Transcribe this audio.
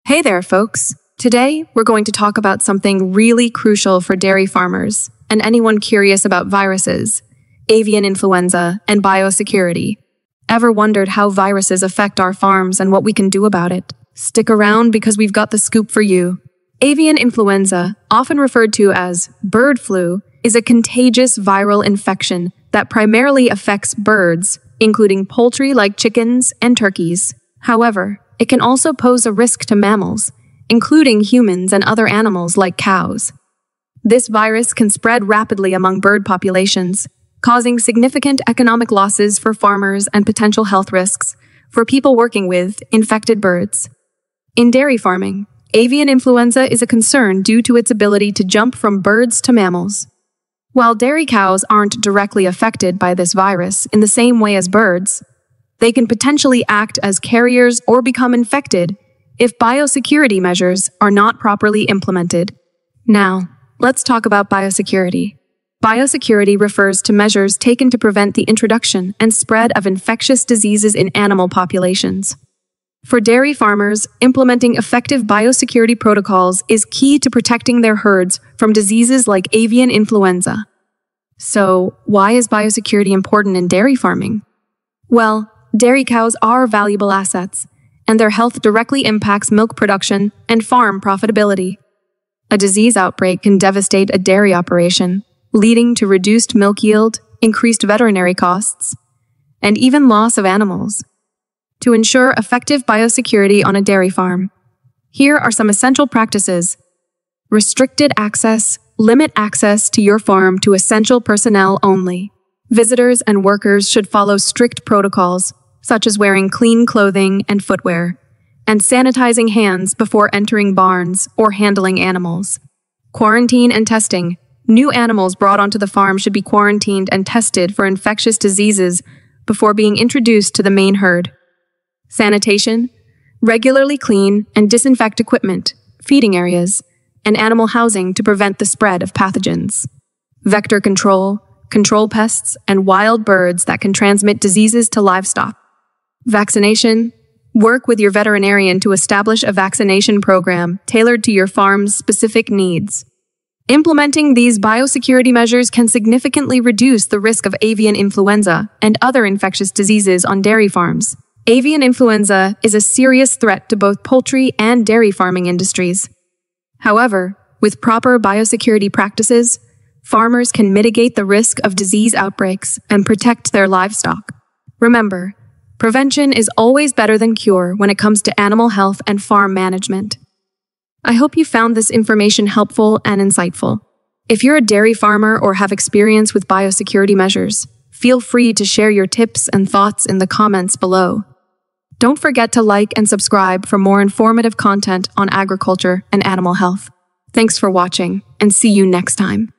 Hey there, folks. Today, we're going to talk about something really crucial for dairy farmers and anyone curious about viruses, avian influenza, and biosecurity. Ever wondered how viruses affect our farms and what we can do about it? Stick around because we've got the scoop for you. Avian influenza, often referred to as bird flu, is a contagious viral infection that primarily affects birds, including poultry like chickens and turkeys. However, it can also pose a risk to mammals, including humans and other animals like cows. This virus can spread rapidly among bird populations, causing significant economic losses for farmers and potential health risks for people working with infected birds. In dairy farming, avian influenza is a concern due to its ability to jump from birds to mammals. While dairy cows aren't directly affected by this virus in the same way as birds, they can potentially act as carriers or become infected if biosecurity measures are not properly implemented. Now, let's talk about biosecurity. Biosecurity refers to measures taken to prevent the introduction and spread of infectious diseases in animal populations. For dairy farmers, implementing effective biosecurity protocols is key to protecting their herds from diseases like avian influenza. So, why is biosecurity important in dairy farming? Well, dairy cows are valuable assets, and their health directly impacts milk production and farm profitability. A disease outbreak can devastate a dairy operation, leading to reduced milk yield, increased veterinary costs, and even loss of animals. To ensure effective biosecurity on a dairy farm, here are some essential practices. Restricted access. Limit access to your farm to essential personnel only. Visitors and workers should follow strict protocols, such as wearing clean clothing and footwear, and sanitizing hands before entering barns or handling animals. Quarantine and testing. New animals brought onto the farm should be quarantined and tested for infectious diseases before being introduced to the main herd. Sanitation. Regularly clean and disinfect equipment, feeding areas, and animal housing to prevent the spread of pathogens. Vector control. Control pests and wild birds that can transmit diseases to livestock. Vaccination. Work with your veterinarian to establish a vaccination program tailored to your farm's specific needs. Implementing these biosecurity measures can significantly reduce the risk of avian influenza and other infectious diseases on dairy farms. Avian influenza is a serious threat to both poultry and dairy farming industries. However, with proper biosecurity practices, farmers can mitigate the risk of disease outbreaks and protect their livestock. Remember, prevention is always better than cure when it comes to animal health and farm management. I hope you found this information helpful and insightful. If you're a dairy farmer or have experience with biosecurity measures, feel free to share your tips and thoughts in the comments below. Don't forget to like and subscribe for more informative content on agriculture and animal health. Thanks for watching, and see you next time.